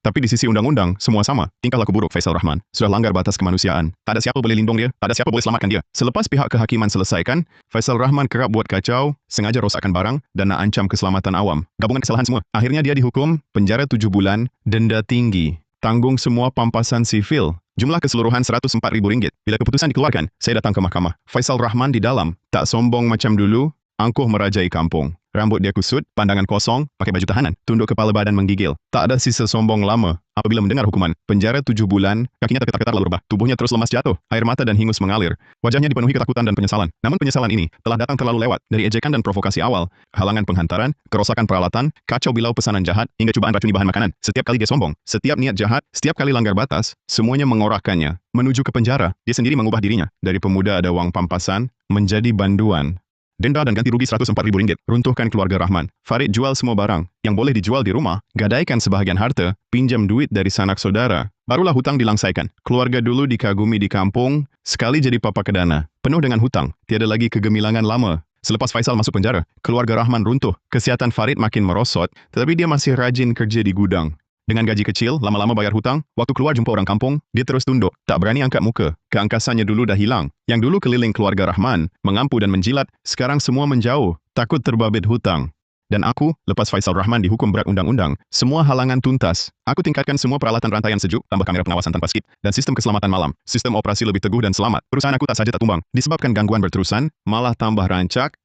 Tapi di sisi undang-undang, semua sama. Tingkah laku buruk Faisal Rahman sudah langgar batas kemanusiaan. Tak ada siapa boleh lindung dia, tak ada siapa boleh selamatkan dia. Selepas pihak kehakiman selesaikan, Faisal Rahman kerap buat kacau, sengaja rosakkan barang dan nak ancam keselamatan awam. Gabungan kesalahan semua. Akhirnya dia dihukum, penjara 7 bulan, denda tinggi. Tanggung semua pampasan sivil. Jumlah keseluruhan RM104,000. Bila keputusan dikeluarkan, saya datang ke mahkamah. Faisal Rahman di dalam, tak sombong macam dulu, angkuh merajai kampung. Rambut dia kusut, pandangan kosong, pakai baju tahanan, tunduk kepala badan menggigil. Tak ada sisa sombong lama. Apabila mendengar hukuman, penjara 7 bulan, kakinya tergetar-getar lalu rebah. Tubuhnya terus lemas jatuh, air mata dan hingus mengalir. Wajahnya dipenuhi ketakutan dan penyesalan. Namun penyesalan ini telah datang terlalu lewat dari ejekan dan provokasi awal, halangan penghantaran, kerosakan peralatan, kacau bilau pesanan jahat, hingga cubaan racuni bahan makanan. Setiap kali dia sombong, setiap niat jahat, setiap kali langgar batas, semuanya mengorakkannya. Menuju ke penjara, dia sendiri mengubah dirinya. Dari pemuda ada wang pampasan, menjadi banduan. Denda dan ganti rugi RM104,000. Runtuhkan keluarga Rahman. Farid jual semua barang yang boleh dijual di rumah, gadaikan sebahagian harta, pinjam duit dari sanak saudara. Barulah hutang dilangsaikan. Keluarga dulu dikagumi di kampung, sekali jadi papa kedana. Penuh dengan hutang, tiada lagi kegemilangan lama. Selepas Faisal masuk penjara, keluarga Rahman runtuh. Kesihatan Farid makin merosot, tetapi dia masih rajin kerja di gudang. Dengan gaji kecil, lama-lama bayar hutang, waktu keluar jumpa orang kampung, dia terus tunduk, tak berani angkat muka. Keangkasannya dulu dah hilang. Yang dulu keliling keluarga Rahman, mengampu dan menjilat, sekarang semua menjauh, takut terbabit hutang. Dan aku, lepas Faisal Rahman dihukum berat undang-undang, semua halangan tuntas. Aku tingkatkan semua peralatan rantaian sejuk, tambah kamera pengawasan tanpa skip, dan sistem keselamatan malam. Sistem operasi lebih teguh dan selamat. Perusahaan aku tak saja tak tumbang. Disebabkan gangguan berterusan, malah tambah rancak.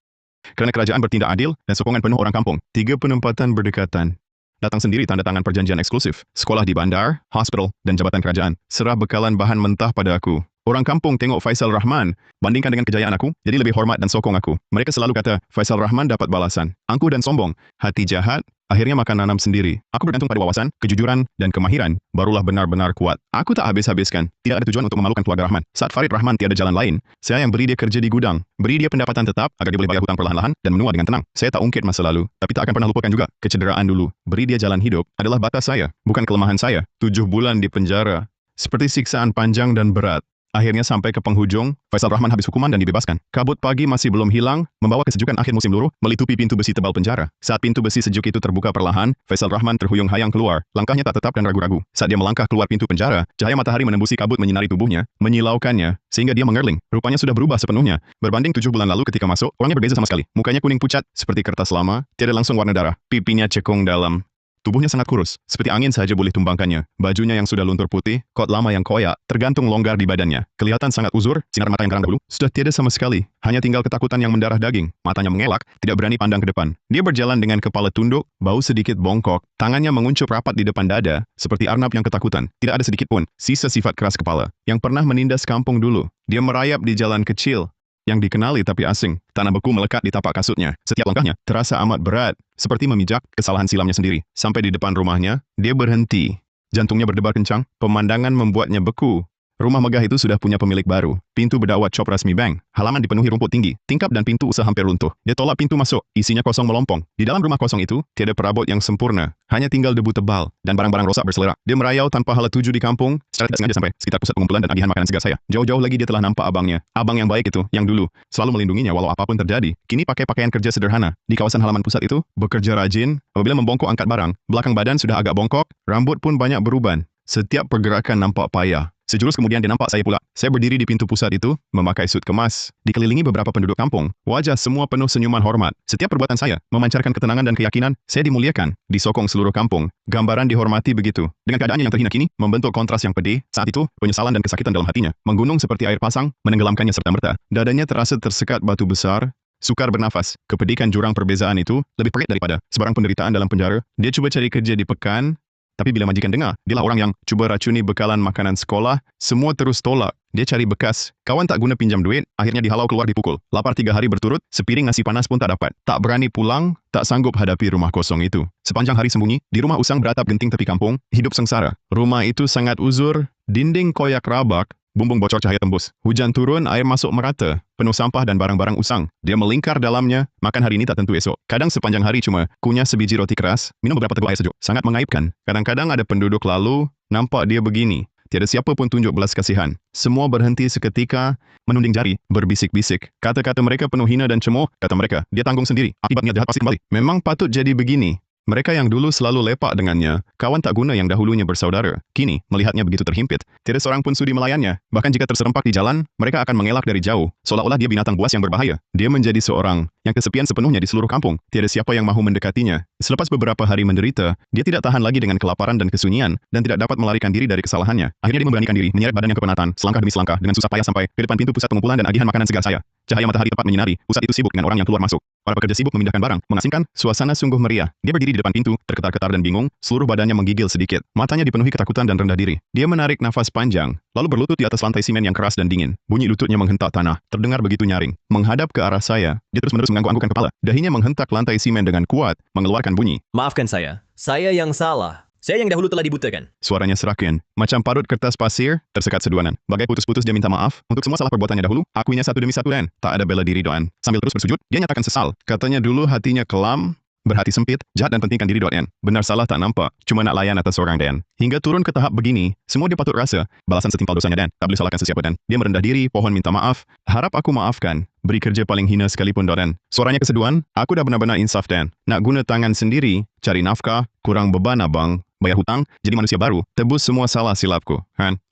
Kerana kerajaan bertindak adil dan sokongan penuh orang kampung. 3 penempatan berdekatan. Datang sendiri tanda tangan perjanjian eksklusif. Sekolah di bandar, hospital dan jabatan kerajaan. Serah bekalan bahan mentah pada aku. Orang kampung tengok Faisal Rahman, bandingkan dengan kejayaan aku, jadi lebih hormat dan sokong aku. Mereka selalu kata, Faisal Rahman dapat balasan. Angkuh dan sombong, hati jahat, akhirnya makan nanam sendiri. Aku bergantung pada wawasan, kejujuran dan kemahiran, barulah benar-benar kuat. Aku tak habis-habiskan. Tidak ada tujuan untuk memalukan keluarga Rahman. Saat Farid Rahman tiada jalan lain, saya yang beri dia kerja di gudang. Beri dia pendapatan tetap agar dia boleh bayar hutang perlahan-lahan dan menua dengan tenang. Saya tak ungkit masa lalu, tapi tak akan pernah lupakan juga kecederaan dulu. Beri dia jalan hidup adalah batas saya, bukan kelemahan saya. 7 bulan di penjara, seperti siksaan panjang dan berat. Akhirnya sampai ke penghujung, Faisal Rahman habis hukuman dan dibebaskan. Kabut pagi masih belum hilang, membawa kesejukan akhir musim luruh, melitupi pintu besi tebal penjara. Saat pintu besi sejuk itu terbuka perlahan, Faisal Rahman terhuyung-hayang keluar. Langkahnya tak tetap dan ragu-ragu. Saat dia melangkah keluar pintu penjara, cahaya matahari menembusi kabut menyinari tubuhnya, menyilaukannya, sehingga dia mengerling. Rupanya sudah berubah sepenuhnya. Berbanding 7 bulan lalu ketika masuk, orangnya berbeza sama sekali. Mukanya kuning pucat, seperti kertas lama, tiada langsung warna darah. Pipinya cekung dalam. Tubuhnya sangat kurus, seperti angin saja boleh tumbangkannya. Bajunya yang sudah luntur putih, kot lama yang koyak, tergantung longgar di badannya. Kelihatan sangat uzur, sinar mata yang karang dahulu, sudah tiada sama sekali. Hanya tinggal ketakutan yang mendarah daging. Matanya mengelak, tidak berani pandang ke depan. Dia berjalan dengan kepala tunduk, bau sedikit bongkok, tangannya menguncup rapat di depan dada, seperti arnab yang ketakutan. Tidak ada sedikit pun sisa sifat keras kepala, yang pernah menindas kampung dulu. Dia merayap di jalan kecil, yang dikenali tapi asing. Tanah beku melekat di tapak kasutnya. Setiap langkahnya terasa amat berat, seperti memijak kesalahan silamnya sendiri. Sampai di depan rumahnya, dia berhenti. Jantungnya berdebar kencang, pemandangan membuatnya beku. Rumah megah itu sudah punya pemilik baru. Pintu berdakwat cop rasmi bank. Halaman dipenuhi rumput tinggi. Tingkap dan pintu usaha hampir runtuh. Dia tolak pintu masuk. Isinya kosong melompong. Di dalam rumah kosong itu, tiada perabot yang sempurna. Hanya tinggal debu tebal dan barang-barang rosak berselerak. Dia merayau tanpa hala tuju di kampung, secara tidak sengaja sampai sekitar pusat pengumpulan dan agihan makanan segar saya. Jauh-jauh lagi dia telah nampak abangnya. Abang yang baik itu, yang dulu selalu melindunginya walau apapun terjadi. Kini pakai pakaian kerja sederhana. Di kawasan halaman pusat itu, bekerja rajin. Apabila membongkok angkat barang, belakang badan sudah agak bongkok, rambut pun banyak beruban. Setiap pergerakan nampak payah. Sejurus kemudian dia nampak saya pula. Saya berdiri di pintu pusat itu, memakai sut kemas. Dikelilingi beberapa penduduk kampung. Wajah semua penuh senyuman hormat. Setiap perbuatan saya memancarkan ketenangan dan keyakinan. Saya dimuliakan, disokong seluruh kampung. Gambaran dihormati begitu. Dengan keadaannya yang terhina kini, membentuk kontras yang pedih. Saat itu, penyesalan dan kesakitan dalam hatinya menggunung seperti air pasang, menenggelamkannya serta-merta. Dadanya terasa tersekat batu besar. Sukar bernafas. Kepedikan jurang perbezaan itu lebih perit daripada sebarang penderitaan dalam penjara. Dia cuba cari kerja di pekan. Tapi bila majikan dengar, dialah orang yang cuba racuni bekalan makanan sekolah, semua terus tolak. Dia cari bekas. Kawan tak guna pinjam duit, akhirnya dihalau keluar dipukul. Lapar 3 hari berturut, sepiring nasi panas pun tak dapat. Tak berani pulang, tak sanggup hadapi rumah kosong itu. Sepanjang hari sembunyi, di rumah usang beratap genting tepi kampung, hidup sengsara. Rumah itu sangat uzur, dinding koyak rabak, bumbung bocor cahaya tembus. Hujan turun, air masuk merata. Penuh sampah dan barang-barang usang. Dia melingkar dalamnya, makan hari ini tak tentu esok. Kadang sepanjang hari cuma kunyah sebiji roti keras, minum beberapa teguk air sejuk. Sangat mengaibkan. Kadang-kadang ada penduduk lalu, nampak dia begini. Tiada siapa pun tunjuk belas kasihan. Semua berhenti seketika, menunding jari, berbisik-bisik. Kata-kata mereka penuh hina dan cemoh. Kata mereka, dia tanggung sendiri. Akibatnya jahat pasti kembali. Memang patut jadi begini. Mereka yang dulu selalu lepak dengannya, kawan tak guna yang dahulunya bersaudara. Kini, melihatnya begitu terhimpit, tiada seorang pun sudi melayannya. Bahkan jika terserempak di jalan, mereka akan mengelak dari jauh, seolah-olah dia binatang buas yang berbahaya. Dia menjadi seorang yang kesepian sepenuhnya di seluruh kampung. Tiada siapa yang mahu mendekatinya. Selepas beberapa hari menderita, dia tidak tahan lagi dengan kelaparan dan kesunyian, dan tidak dapat melarikan diri dari kesalahannya. Akhirnya dia memberanikan diri, menyeret badannya ke penatan, selangkah demi selangkah, dengan susah payah sampai ke depan pintu pusat pengumpulan dan agihan makanan segar saya. Cahaya matahari tepat menyinari, pusat itu sibuk dengan orang yang keluar masuk. Para pekerja sibuk memindahkan barang, mengasingkan, suasana sungguh meriah. Dia berdiri di depan pintu, terketar-ketar dan bingung, seluruh badannya menggigil sedikit. Matanya dipenuhi ketakutan dan rendah diri. Dia menarik nafas panjang, lalu berlutut di atas lantai simen yang keras dan dingin. Bunyi lututnya menghentak tanah, terdengar begitu nyaring. Menghadap ke arah saya, dia terus-menerus mengangguk-anggukkan kepala. Dahinya menghentak lantai simen dengan kuat, mengeluarkan bunyi. Maafkan saya yang salah. Saya yang dahulu telah dibutakan. Suaranya seraken, macam parut kertas pasir, tersekat seduanan. Bagai putus-putus dia minta maaf untuk semua salah perbuatannya dahulu. Akuinya satu demi satu dan tak ada bela diri doan. Sambil terus bersujud, dia nyatakan sesal. Katanya dulu hatinya kelam, berhati sempit, jahat dan pentingkan diri doan. Benar salah tak nampak, cuma nak layan atas orang dan. Hingga turun ke tahap begini, semua dia patut rasa balasan setimpal dosanya dan tak boleh salahkan sesiapa dan. Dia merendah diri, pohon minta maaf, harap aku maafkan. Beri kerja paling hina sekalipun dan. Suaranya keseduan, aku dah benar-benar insaf dan. Nak guna tangan sendiri, cari nafkah, kurang beban abang. Bayar hutang, jadi manusia baru, tebus semua salah silapku.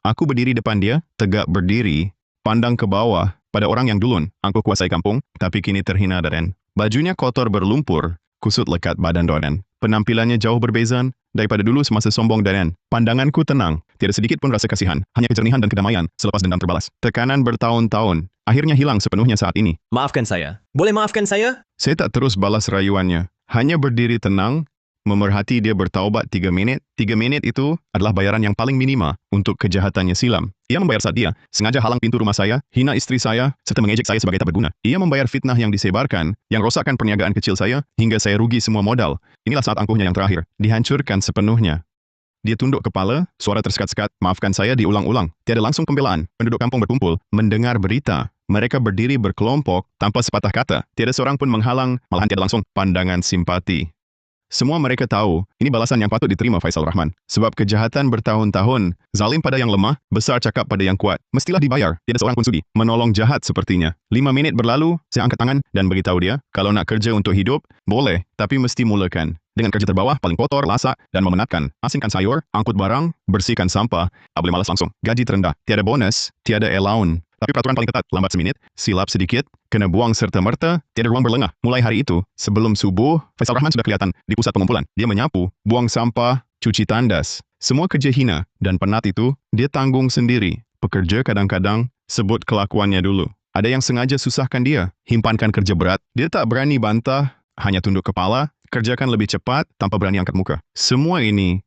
Aku berdiri depan dia, tegak berdiri, pandang ke bawah, pada orang yang dulun, angkuh kuasai kampung, tapi kini terhina dan. Bajunya kotor berlumpur, kusut lekat badan Doran. Penampilannya jauh berbeza daripada dulu semasa sombong Doran. Pandanganku tenang, tiada sedikit pun rasa kasihan, hanya kejernihan dan kedamaian selepas dendam terbalas. Tekanan bertahun-tahun akhirnya hilang sepenuhnya saat ini. Maafkan saya. Boleh maafkan saya? Saya tak terus balas rayuannya, hanya berdiri tenang, memerhati dia bertaubat 3 minit. 3 minit itu adalah bayaran yang paling minima untuk kejahatannya silam. Ia membayar saat dia sengaja halang pintu rumah saya, hina istri saya, serta mengejek saya sebagai tak berguna. Ia membayar fitnah yang disebarkan, yang rosakkan perniagaan kecil saya, hingga saya rugi semua modal. Inilah saat angkuhnya yang terakhir, dihancurkan sepenuhnya. Dia tunduk kepala, suara tersekat-sekat, maafkan saya diulang-ulang. Tiada langsung pembelaan. Penduduk kampung berkumpul, mendengar berita. Mereka berdiri berkelompok, tanpa sepatah kata. Tiada seorang pun menghalang, malahan tiada langsung pandangan simpati. Semua mereka tahu, ini balasan yang patut diterima Faisal Rahman. Sebab kejahatan bertahun-tahun, zalim pada yang lemah, besar cakap pada yang kuat. Mestilah dibayar, tiada seorang pun sudi menolong jahat sepertinya. 5 minit berlalu, saya angkat tangan dan beritahu dia, kalau nak kerja untuk hidup, boleh, tapi mesti mulakan dengan kerja terbawah, paling kotor, lasak dan memenatkan. Asingkan sayur, angkut barang, bersihkan sampah, tak boleh malas langsung. Gaji terendah, tiada bonus, tiada allowance. Tapi peraturan paling ketat, lambat seminit, silap sedikit, kena buang serta-merta, tiada ruang berlengah. Mulai hari itu, sebelum subuh, Faisal Rahman sudah kelihatan di pusat pengumpulan. Dia menyapu, buang sampah, cuci tandas. Semua kerja hina dan penat itu, dia tanggung sendiri. Pekerja kadang-kadang sebut kelakuannya dulu. Ada yang sengaja susahkan dia, himpankan kerja berat. Dia tak berani bantah, hanya tunduk kepala, kerjakan lebih cepat tanpa berani angkat muka. Semua ini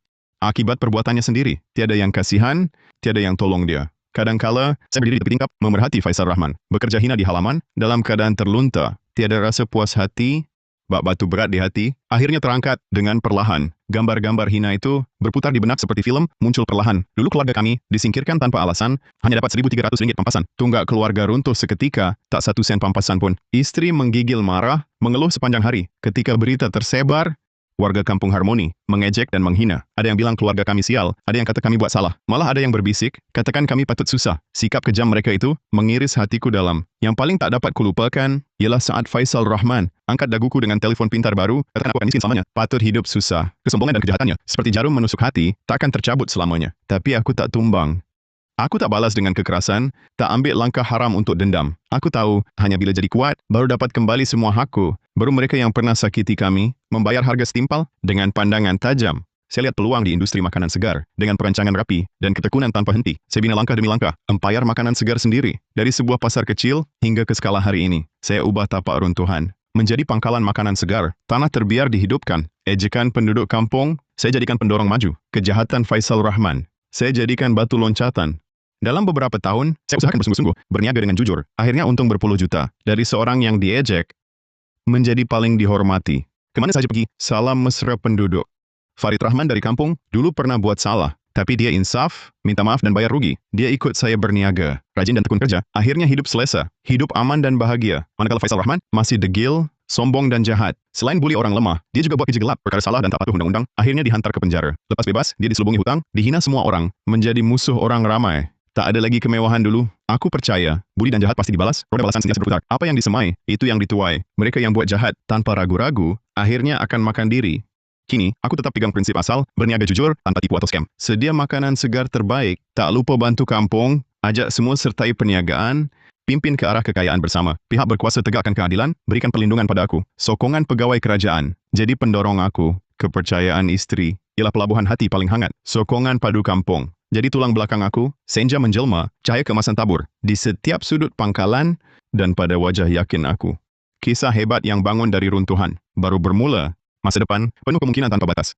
akibat perbuatannya sendiri. Tiada yang kasihan, tiada yang tolong dia. Kadangkala, saya berdiri di tepi tingkap memerhati Faisal Rahman. Bekerja hina di halaman, dalam keadaan terlunta. Tiada rasa puas hati, bak batu berat di hati. Akhirnya terangkat dengan perlahan. Gambar-gambar hina itu berputar di benak seperti filem, muncul perlahan. Dulu keluarga kami disingkirkan tanpa alasan, hanya dapat RM1.300 pampasan. Tunggak keluarga runtuh seketika, tak 1 sen pampasan pun. Istri menggigil marah, mengeluh sepanjang hari. Ketika berita tersebar, warga kampung Harmoni mengejek dan menghina. Ada yang bilang keluarga kami sial, ada yang kata kami buat salah. Malah ada yang berbisik, katakan kami patut susah. Sikap kejam mereka itu mengiris hatiku dalam. Yang paling tak dapat kulupakan ialah saat Faisal Rahman angkat daguku dengan telefon pintar baru, katakan aku akan miskin selamanya. Patut hidup susah. Kesombongan dan kejahatannya, seperti jarum menusuk hati, takkan tercabut selamanya. Tapi aku tak tumbang. Aku tak balas dengan kekerasan, tak ambil langkah haram untuk dendam. Aku tahu, hanya bila jadi kuat, baru dapat kembali semua hakku. Baru mereka yang pernah sakiti kami, membayar harga setimpal dengan pandangan tajam. Saya lihat peluang di industri makanan segar, dengan perancangan rapi dan ketekunan tanpa henti. Saya bina langkah demi langkah, empayar makanan segar sendiri. Dari sebuah pasar kecil hingga ke skala hari ini. Saya ubah tapak runtuhan menjadi pangkalan makanan segar. Tanah terbiar dihidupkan. Ejekan penduduk kampung, saya jadikan pendorong maju. Kejahatan Faisal Rahman, saya jadikan batu loncatan. Dalam beberapa tahun, saya usahakan bersungguh-sungguh, berniaga dengan jujur. Akhirnya untung berpuluh juta. Dari seorang yang diejek, menjadi paling dihormati. Kemana saja pergi, salam mesra penduduk. Farid Rahman dari kampung, dulu pernah buat salah. Tapi dia insaf, minta maaf dan bayar rugi. Dia ikut saya berniaga, rajin dan tekun kerja. Akhirnya hidup selesa, hidup aman dan bahagia. Manakala Faisal Rahman masih degil, sombong dan jahat. Selain buli orang lemah, dia juga buat kerja gelap, perkara salah dan tak patuh undang-undang. Akhirnya dihantar ke penjara. Lepas bebas, dia diselubungi hutang, dihina semua orang, menjadi musuh orang ramai. Tak ada lagi kemewahan dulu. Aku percaya, budi dan jahat pasti dibalas, roda balasan sentiasa berputar. Apa yang disemai, itu yang dituai. Mereka yang buat jahat tanpa ragu-ragu, akhirnya akan makan diri. Kini, aku tetap pegang prinsip asal, berniaga jujur, tanpa tipu atau scam. Sedia makanan segar terbaik, tak lupa bantu kampung, ajak semua sertai perniagaan, pimpin ke arah kekayaan bersama. Pihak berkuasa tegakkan keadilan, berikan perlindungan pada aku. Sokongan pegawai kerajaan, jadi pendorong aku. Kepercayaan istri, ialah pelabuhan hati paling hangat. Sokongan padu kampung. Jadi tulang belakang aku, senja menjelma, cahaya keemasan tabur, di setiap sudut pangkalan, dan pada wajah yakin aku. Kisah hebat yang bangun dari runtuhan, baru bermula, masa depan penuh kemungkinan tanpa batas.